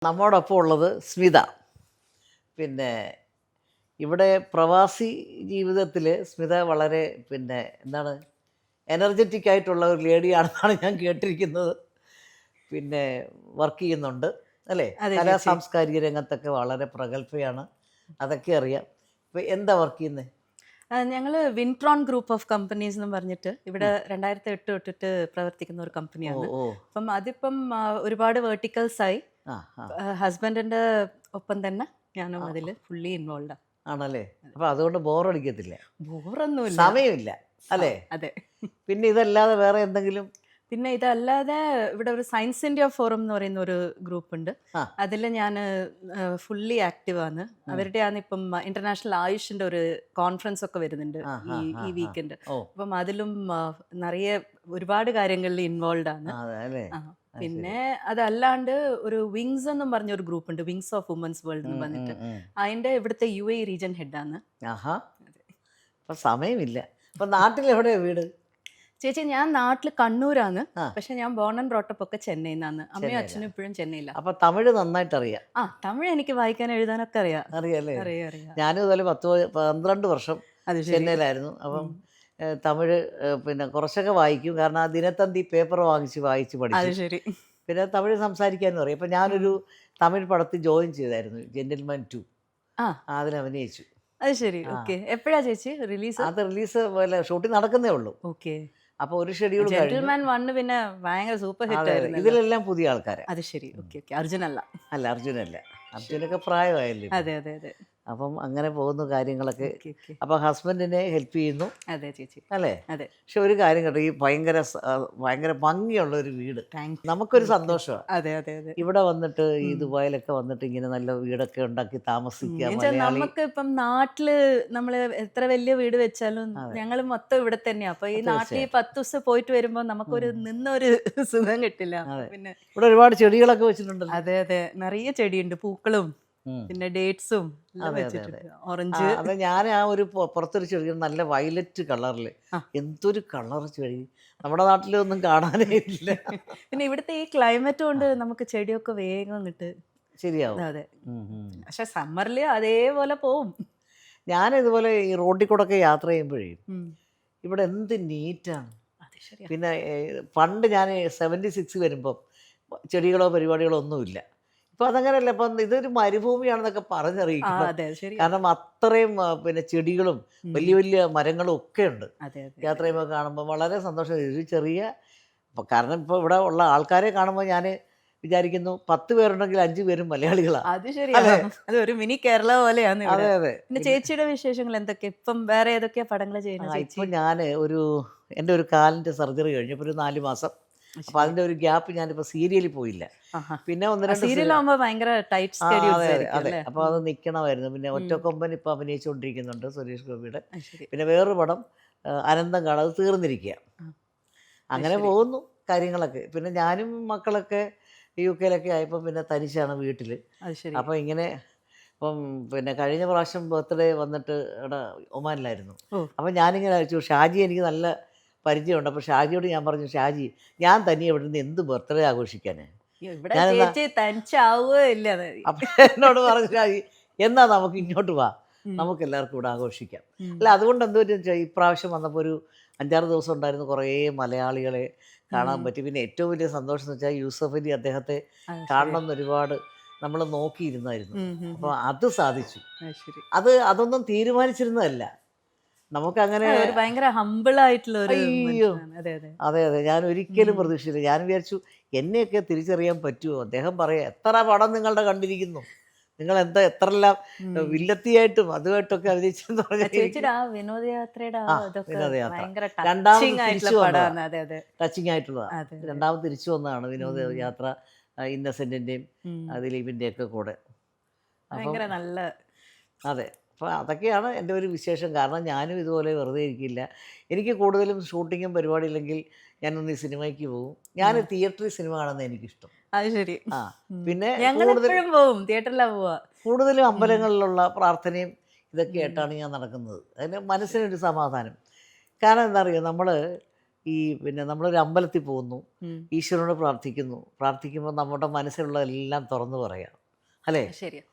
നമ്മോടൊപ്പം ഉള്ളത് സ്മിത. പിന്നെ ഇവിടെ പ്രവാസി ജീവിതത്തിൽ സ്മിത വളരെ എന്താണ് എനർജറ്റിക് ആയിട്ടുള്ള ഒരു ലേഡിയാണെന്നാണ് ഞാൻ കേട്ടിരിക്കുന്നത്. പിന്നെ വർക്ക് ചെയ്യുന്നുണ്ട് അല്ലേ? അതെ കലാ ചേച്ചി. സാംസ്കാരിക രംഗത്തൊക്കെ വളരെ പ്രഗത്ഭയാണ്. അതൊക്കെ അറിയാം. ഇപ്പം എന്താ വർക്ക് ചെയ്യുന്നത്? ഞങ്ങൾ വിൻട്രോൺ ഗ്രൂപ്പ് ഓഫ് കമ്പനീസ് എന്ന് പറഞ്ഞിട്ട് ഇവിടെ 2008 തൊട്ടിട്ട് പ്രവർത്തിക്കുന്ന ഒരു ഓ കമ്പനിയാണ്. ഓ അപ്പം അതിപ്പം ഒരുപാട് വേർട്ടിക്കൽസായി. ആ ആ ഹസ്ബൻഡിൻ്റെ ഒപ്പം തന്നെ ഞാനും ആ, അതിൽ ഫുള്ളി ഇൻവോൾവ്. ആണല്ലേ? അപ്പം അതുകൊണ്ട് ബോറടിക്കത്തില്ല, ബോറൊന്നുമില്ല. സമയമില്ല അല്ലേ? അതെ. പിന്നെ ഇതല്ലാതെ വേറെ എന്തെങ്കിലും? പിന്നെ ഇതല്ലാതെ ഇവിടെ ഒരു സയൻസ് ഇന്ത്യ ഫോറം എന്ന് പറയുന്ന ഒരു ഗ്രൂപ്പ് ഉണ്ട്. ആ അതിൽ ഞാൻ ഫുള്ളി ആക്റ്റീവാണ്. അവരുടെയാണ് ഇപ്പം ഇന്റർനാഷണൽ ആയുഷിന്റെ ഒരു കോൺഫറൻസ് ഒക്കെ വരുന്നുണ്ട് ആ ഈ ആ ആ ഈ ആ വീക്കെൻഡ്. ഓ അപ്പം അതിലും നിറയെ ഒരുപാട് കാര്യങ്ങളിൽ ഇൻവോൾവ് ആണ്. അതെ അല്ലേ? ആ, അത് ശരി. പിന്നെ അതല്ലാണ്ട് ഒരു വിങ്സ് എന്നും പറഞ്ഞൊരു ഗ്രൂപ്പ് ഉണ്ട്, വിങ്സ് ഓഫ് വുമൻസ് വേൾഡ് എന്ന് പറഞ്ഞിട്ട്. ഉം. അതിന്റെ ഇവിടുത്തെ UAE റീജിയൻ ഹെഡാണ്. ആഹാ, അപ്പം സമയമില്ല. അപ്പം നാട്ടിലെവിടെയാണ് വീട്? ചേച്ചി, ഞാൻ നാട്ടിൽ കണ്ണൂരാണ്. ആ, പക്ഷെ ഞാൻ ബോൺ ആൻഡ് ബ്രോട്ടപ്പ് ഒക്കെ ചെന്നൈയിൽ നിന്നാണ്. അമ്മയും ചെന്നൈയിലാണ്. അച്ഛനും ഇപ്പോഴും ചെന്നൈയിലാണ്. അപ്പം തമിഴ് നന്നായിട്ടറിയാം. തമിഴ് എനിക്ക് വായിക്കാൻ എഴുതാനൊക്കെ അറിയാം. അറിയാല്ലേ? അറിയാം. ഞാനും ഇതുപോലെ 12 വർഷം അത് ശരി. ചെന്നൈയിലായിരുന്നു. അപ്പം ഉം. തമിഴ് പിന്നെ കുറച്ചൊക്കെ വായിക്കും. കാരണം ആ ദിനത്തന്തി പേപ്പർ വായിച്ച് അത് പഠിച്ചു. ശരി. പിന്നെ തമിഴ് സംസാരിക്കാനും അറിയാം. അപ്പം ഞാനൊരു തമിഴ് പടത്തിൽ ജോയിൻ ചെയ്തായിരുന്നു, ജെന്റിൽമാൻ 2. ആ അതിന് അഭിനയിച്ചു. അത് ശരി. ആ, ഓക്കെ. എപ്പോഴാ ചേച്ചി റിലീസ്? അത് റിലീസ് പോലെ ഷൂട്ടിംഗ് നടക്കുന്നേ ഉള്ളൂ. ഓക്കെ. അപ്പോൾ ഒരു ഷെഡ്യൂൾ കഴിഞ്ഞു. ജെന്റിൽമാൻ 1 പിന്നെ ഭയങ്കര സൂപ്പർ ഹിറ്റ് അതെ അതെ, ആയിരുന്നല്ലോ. ഇതിലെല്ലാം പുതിയ ആൾക്കാരാണ്. അത് ശരി. ഓക്കെ. അർജുൻ അല്ല. അല്ല, അർജുനല്ല. ശരി. അർജുനൊക്കെ പ്രായമായല്ലേ ഇപ്പം. അതെ അതെ അതെ. അപ്പം അങ്ങനെ പോകുന്നു കാര്യങ്ങളൊക്കെ. Okay okay. അപ്പോൾ ഹസ്ബൻഡിനെ ഹെൽപ്പ് ചെയ്യുന്നു അതെ ചേച്ചി. അല്ലേ? അതെ. പക്ഷെ ഒരു കാര്യം കേട്ടോ, ഈ ഭയങ്കര ഭംഗിയുള്ള ഒരു വീട് താങ്ക് നമുക്കൊരു യു. സന്തോഷമാണ്. അതെ അതെ അതെ. ഇവിടെ വന്നിട്ട് ഈ ഉം. ദുബായിലൊക്കെ വന്നിട്ട് ഇങ്ങനെ നല്ല വീടൊക്കെ ഉണ്ടാക്കി താമസിക്കുക, എന്നുവെച്ചാൽ മലയാളി. നമുക്ക് ഇപ്പം നാട്ടില് നമ്മള് എത്ര വലിയ വീട് വെച്ചാലും അതെ, ഞങ്ങൾ മൊത്തം ഇവിടെ തന്നെയാ. അപ്പൊ ഈ നാട്ടിൽ തീർച്ചയായിട്ടും. 10 ദിവസം പോയിട്ട് വരുമ്പോ നമുക്കൊരു നിന്നൊരു സുഖം കിട്ടില്ല. അതെ, പിന്നെ ഇവിടെ ഒരുപാട് ചെടികളൊക്കെ വെച്ചിട്ടുണ്ടല്ലോ. അതെ അതെ, നിറയെ ചെടിയുണ്ട്, പൂക്കളും ഉം. പിന്നെ ഡേറ്റ്സും എല്ലാം അതെ അതെ അതെ. വെച്ചിട്ടുണ്ട്. ഓറഞ്ച്. അത് ഞാൻ ആ ഒരു പുറത്തൊരു ചെടി നല്ല വയലറ്റ് കളറിൽ, ആ. എന്തൊരു കളർ ചെടി, നമ്മുടെ നാട്ടിലൊന്നും കാണാനേ ഇല്ല. പിന്നെ ഇവിടുത്തെ ഈ ക്ലൈമറ്റ് കൊണ്ട് നമുക്ക് ചെടിയൊക്കെ വേഗം കിട്ട്. ശരിയാവും. അതെ. ഉം, ഉം. പക്ഷെ സമ്മറില് അതേപോലെ പോവും. ഞാൻ ഇതുപോലെ ഈ റോഡിൽ കൂടെ ഒക്കെ യാത്ര ചെയ്യുമ്പോഴേ ഉം. ഇവിടെ എന്ത് നീറ്റാണ്. അത് ശരിയാ. പിന്നെ പണ്ട് ഞാൻ 76 വരുമ്പം ചെടികളോ പരിപാടികളോ ഒന്നുമില്ല. ഇപ്പം അതങ്ങനെയല്ല. ഇപ്പം ഇതൊരു മരുഭൂമിയാണെന്നൊക്കെ പറഞ്ഞറിയിക്കണം. അതെ അത് ശരിയാ. കാരണം അത്രയും പിന്നെ ചെടികളും ഉം. വലിയ വലിയ മരങ്ങളും ഒക്കെ ഉണ്ട്. അതെ അതെ യാത്ര ചെയ്യുമ്പോൾ കാണുമ്പോൾ വളരെ സന്തോഷം. ഒരു ചെറിയ കാരണം ഇപ്പോൾ ഇവിടെ ഉള്ള ആൾക്കാരെ കാണുമ്പോൾ ഞാൻ വിചാരിക്കുന്നു 10 പേരുണ്ടെങ്കിൽ 5 പേരും മലയാളികളാണ് അത് ശരിയാ. അല്ലേ? അത് ഒരു മിനി കേരള പോലെയാണ് ഇവിടെ. അതെ അതെ. പിന്നെ ചേച്ചിയുടെ വിശേഷങ്ങൾ എന്തൊക്കെയാ? ഇപ്പം വേറെ ഏതൊക്കെയാ പടങ്ങൾ ചെയ്യുന്ന ചേച്ചി? ഇപ്പം ഞാൻ എൻ്റെ ഒരു കാലിൻ്റെ സർജറി കഴിഞ്ഞപ്പോൾ ഒരു 4 മാസം. അപ്പോൾ അതിൻ്റെ ഒരു ഗ്യാപ്പ് ഞാനിപ്പോൾ സീരിയലിൽ പോയില്ല. ആഹാ. പിന്നെ 1-2 സീരിയലാകുമ്പോ ഭയങ്കര ടൈറ്റ് ആ, സ്കെഡ്യൂൾസ് അതെ അതെ ആയിരിക്കും അതെ. അല്ലേ? അപ്പോൾ അത് നിൽക്കണമായിരുന്നു. പിന്നെ ഒറ്റക്കൊമ്പൻ ഇപ്പോൾ അഭിനയിച്ചുകൊണ്ടിരിക്കുന്നുണ്ട്, സുരേഷ് ഗോപിയുടെ. അത് ശരി. പിന്നെ വേറൊരു പടം അനന്തം കാണാം, അത് തീർന്നിരിക്കുക. ആ, അത് അങ്ങനെ ശരി. പോകുന്നു കാര്യങ്ങളൊക്കെ. പിന്നെ ഞാനും മക്കളൊക്കെ UK ആയപ്പോൾ പിന്നെ തനിച്ചാണ് വീട്ടിൽ. അത് ശരി. അപ്പോൾ ഇങ്ങനെ ഇപ്പം പിന്നെ കഴിഞ്ഞ പ്രാവശ്യം ബർത്ത്ഡേ വന്നിട്ട് ഇവിടെ ഒമാനിലായിരുന്നു. ഓ. അപ്പോൾ ഞാനിങ്ങനെ അയച്ചു, ഷാജി എനിക്ക് നല്ല പരിചയമുണ്ട്. അപ്പോൾ ഷാജിയോട് ഞാൻ പറഞ്ഞു, ഷാജി ഞാൻ തനിയെ ഇവിടെ നിന്ന് എന്ത് ബർത്ത്ഡേ ആഘോഷിക്കാനേ, ഇവിടെ ഞാനെന്നാ. ചേച്ചി തനിച്ചാവുകയോ ഇല്ല. അപ്പം എന്നോട് പറഞ്ഞു ഷാജി, എന്നാ നമുക്ക് ഇങ്ങോട്ട് വാ, ഉം. നമുക്ക് എല്ലാവർക്കും ഇവിടെ ആഘോഷിക്കാം. ഉം. അല്ല, അതുകൊണ്ട് എന്തോ ഇപ്രാവശ്യം വന്നപ്പോൾ ഒരു 5-6 ദിവസം ഉണ്ടായിരുന്നു, കുറേ മലയാളികളെ കാണാൻ ഉം. പറ്റി. പിന്നെ ഏറ്റവും വലിയ സന്തോഷം എന്ന് വെച്ചാൽ യൂസഫ് അലി അദ്ദേഹത്തെ അത് ശരി. കാണണം എന്ന് ഒരുപാട് നമ്മൾ നോക്കിയിരുന്നായിരുന്നു. ഉം, ഉം, അപ്പോൾ ഉം. അത് സാധിച്ചു. അത് ശരി. അതൊന്നും തീരുമാനിച്ചിരുന്നതല്ല, നമുക്കങ്ങനെ. ഒരു ഭയങ്കര ഹമ്പിൾ ആയിട്ടുള്ള ഒരു അയ്യോ, മനുഷ്യനാണ്. അതെ അതെ. അതെ അതെ, ഞാൻ ഒരിക്കലും ഉം. പ്രതീക്ഷിച്ചില്ല. ഞാൻ വിചാരിച്ചു എന്നെയൊക്കെ തിരിച്ചറിയാൻ പറ്റുമോ. അദ്ദേഹം പറയാം, എത്ര പടം നിങ്ങളുടെ കണ്ടിരിക്കുന്നു, നിങ്ങൾ എത്രയെല്ലാം ഉം. വില്ലത്തിയായിട്ടും അതുമായിട്ടൊക്കെ അഭിനയിച്ചെന്ന് പറഞ്ഞാൽ ചേച്ചിയുടെ ആ വിനോദയാത്രയുടെ ആ ഇതൊക്കെ വിനോദയാത്ര ഭയങ്കര രണ്ടാമത് ടച്ചിങ് തിരിച്ചു ആയിട്ടുള്ള വന്നതാണ്. പടമാണ്. അതെ അതെ. ടച്ചിങ് ആയിട്ടുള്ളതാണ്. അതെ അതെ. രണ്ടാമത് തിരിച്ചു വന്നതാണ് ഉം. വിനോദയാത്ര, ഇന്നസെൻറ്റിൻ്റെയും ഉം. ദിലീപിൻ്റെയൊക്കെ കൂടെ. അപ്പം ഭയങ്കര നല്ല. അതെ, അപ്പോൾ അതൊക്കെയാണ് എൻ്റെ ഒരു വിശേഷം. കാരണം ഞാനും ഇതുപോലെ വെറുതെ ഇരിക്കില്ല. എനിക്ക് കൂടുതലും ഷൂട്ടിങ്ങും പരിപാടി ഇല്ലെങ്കിൽ ഞാനൊന്ന് ഈ സിനിമയ്ക്ക് പോകും. ഞാൻ ഉം. തിയേറ്ററിൽ സിനിമ കാണുന്നത് എനിക്കിഷ്ടം. അത് ശരി. ആ, പിന്നെ ഞങ്ങൾ എപ്പോഴും പോവും, തിയേറ്ററിലാ പോവാ. കൂടുതലും ഉം. അമ്പലങ്ങളിലുള്ള പ്രാർത്ഥനയും ഇതൊക്കെ ഉം. ആയിട്ടാണ് ഞാൻ നടക്കുന്നത്. അതിന് മനസ്സിനൊരു സമാധാനം. കാരണം എന്താ അറിയുമോ, നമ്മൾ ഈ പിന്നെ നമ്മളൊരു അമ്പലത്തിൽ പോകുന്നു, ഉം. ഈശ്വരനോട് പ്രാർത്ഥിക്കുന്നു, പ്രാർത്ഥിക്കുമ്പോൾ നമ്മുടെ മനസ്സിലുള്ളതെല്ലാം തുറന്നു പറയാം അല്ലേ? ശരിയാ.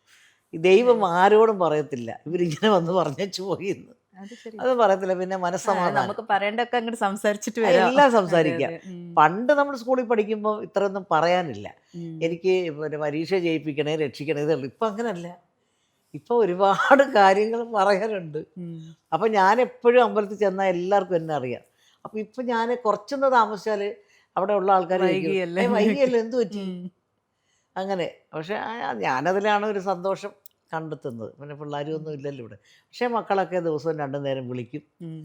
ഈ ദൈവം ആരോടും പറയത്തില്ല ഇവരിങ്ങനെ വന്ന് പറഞ്ഞേച്ചു പോയി എന്ന്. അത് ശരി. അത് പറയത്തില്ല. പിന്നെ മനസ്സമാധാനം നമുക്ക് പറയേണ്ടൊക്കെ അങ്ങോട്ട് സംസാരിച്ചിട്ട് വരാം. എല്ലാം അതെ, സംസാരിക്കാം. അതെ. പണ്ട് നമ്മൾ സ്കൂളിൽ പഠിക്കുമ്പോൾ ഇത്രയൊന്നും പറയാനില്ല. ഉം. എനിക്ക് പിന്നെ പരീക്ഷ ജയിപ്പിക്കണേ രക്ഷിക്കണേ ഇതേ ഉള്ളൂ. ഇപ്പം അങ്ങനല്ല. ഇപ്പോൾ ഒരുപാട് കാര്യങ്ങൾ പറയാനുണ്ട്. ഉം. അപ്പം ഞാൻ എപ്പോഴും അമ്പലത്തിൽ ചെന്നാൽ എല്ലാവർക്കും എന്നെ അറിയാം. അപ്പോൾ ഇപ്പം ഞാൻ കുറച്ചൊന്ന് താമസിച്ചാൽ അവിടെ ഉള്ള ആൾക്കാർ വൈകിയല്ലേ? വൈകിയല്ലോ എന്ത് പറ്റി ഉം. അങ്ങനെ. പക്ഷേ ഞാനതിലാണ് ഒരു സന്തോഷം കണ്ടെത്തുന്നത്. പിന്നെ പിള്ളേരും ഒന്നും ഇല്ലല്ലോ ഇവിടെ. പക്ഷേ മക്കളൊക്കെ ദിവസവും 2 നേരം വിളിക്കും. ഉം.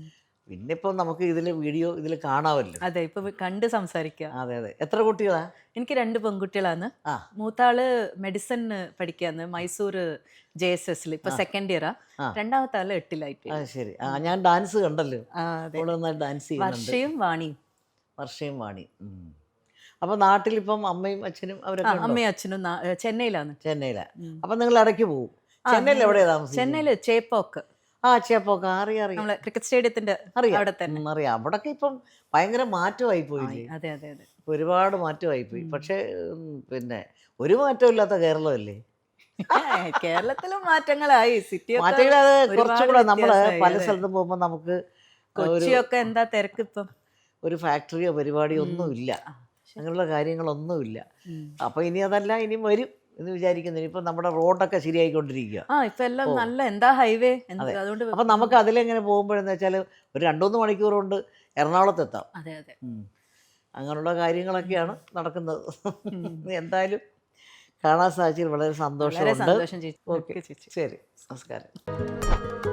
പിന്നെ ഇപ്പം നമുക്ക് ഇതിൽ വീഡിയോ ഇതിൽ കാണാമല്ലോ. അതെ, ഇപ്പൊ കണ്ട് സംസാരിക്കാം. അതെ അതെ. എത്ര കുട്ടികളാ? എനിക്ക് 2 പെൺകുട്ടികളാണ്. ആ മൂത്താള് മെഡിസിൻ പഠിക്കാന്ന് മൈസൂർ JSS ഇപ്പൊ ആ. സെക്കൻഡ് ഇയറാ. ആ. രണ്ടാമത്തെ ആള് 8ലായിട്ട്. അത് ശരി. ഞാൻ ഡാൻസ് കണ്ടല്ലോ. അതെ. അവള് നന്നായി ഡാൻസ് ചെയ്യുന്നുണ്ട്. വർഷയും വാണിയും. വർഷയും വാണി. അപ്പോൾ നാട്ടിലിപ്പം അമ്മയും അച്ഛനും അവരൊക്കെ ഉണ്ടോ? അമ്മയും അച്ഛനും ചെന്നൈയിലാണ്. ചെന്നൈയിലാ. ഉം. അപ്പം നിങ്ങൾ ഇടയ്ക്ക് പോകും. ആ, ചെന്നൈയിൽ ഞങ്ങള് എവിടെയാണ് താമസിക്കുന്നത്? ചെന്നൈയില് ചേപ്പോക്ക്, ആ ചേപ്പോക്ക അറിയാം അറിയാം നമ്മളെ ക്രിക്കറ്റ് സ്റ്റേഡിയത്തിന്റെ അറിയാം. അവിടെ തന്നെ. അറിയാം. അവിടൊക്കെ ഇപ്പം ഭയങ്കര മാറ്റമായി പോയില്ലേ? അതെ അതെ അതെ. ഒരുപാട് മാറ്റമായി പോയി. പക്ഷേ പിന്നെ ഒരു മാറ്റവും ഇല്ലാത്ത കേരളമല്ലേ? കേരളത്തിലും മാറ്റങ്ങളായി. സിറ്റിയൊക്കെ മാറ്റങ്ങൾ അത് ഒരുപാട് കുറച്ചുകൂടെ നമ്മൾ വ്യത്യാസമായി, പല അതെ. സ്ഥലത്തും പോകുമ്പോൾ നമുക്ക് ഒരു കൊച്ചിയൊക്കെ എന്താ തിരക്ക് ഇപ്പം. ഒരു ഫാക്ടറിയോ പരിപാടിയോ ഒന്നുമില്ല. ആ, ശരി. അങ്ങനെയുള്ള കാര്യങ്ങളൊന്നുമില്ല. ഉം. അപ്പോൾ ഇനി അതല്ല ഇനിയും വരും എന്ന് വിചാരിക്കുന്നു. ഇനിയിപ്പോൾ നമ്മുടെ റോഡൊക്കെ ശരിയായിക്കൊണ്ടിരിക്കുക. ഇപ്പൊ എല്ലാം നല്ല എന്താ ഹൈവേ അതെ. അതുകൊണ്ട്. അപ്പം നമുക്ക് അതിലെങ്ങനെ പോകുമ്പോഴെന്ന് വെച്ചാൽ ഒരു 2-3 മണിക്കൂർ കൊണ്ട് എറണാകുളത്തെത്താം. അതെ അതെ. അങ്ങനെയുള്ള കാര്യങ്ങളൊക്കെയാണ് നടക്കുന്നത്. ഉം. എന്തായാലും കാണാൻ സാധിച്ചതിൽ വളരെ വളരെ സന്തോഷമുണ്ട്. സന്തോഷം ചേച്ചി. ഓക്കെ ചേച്ചി. ശരി. നമസ്കാരം.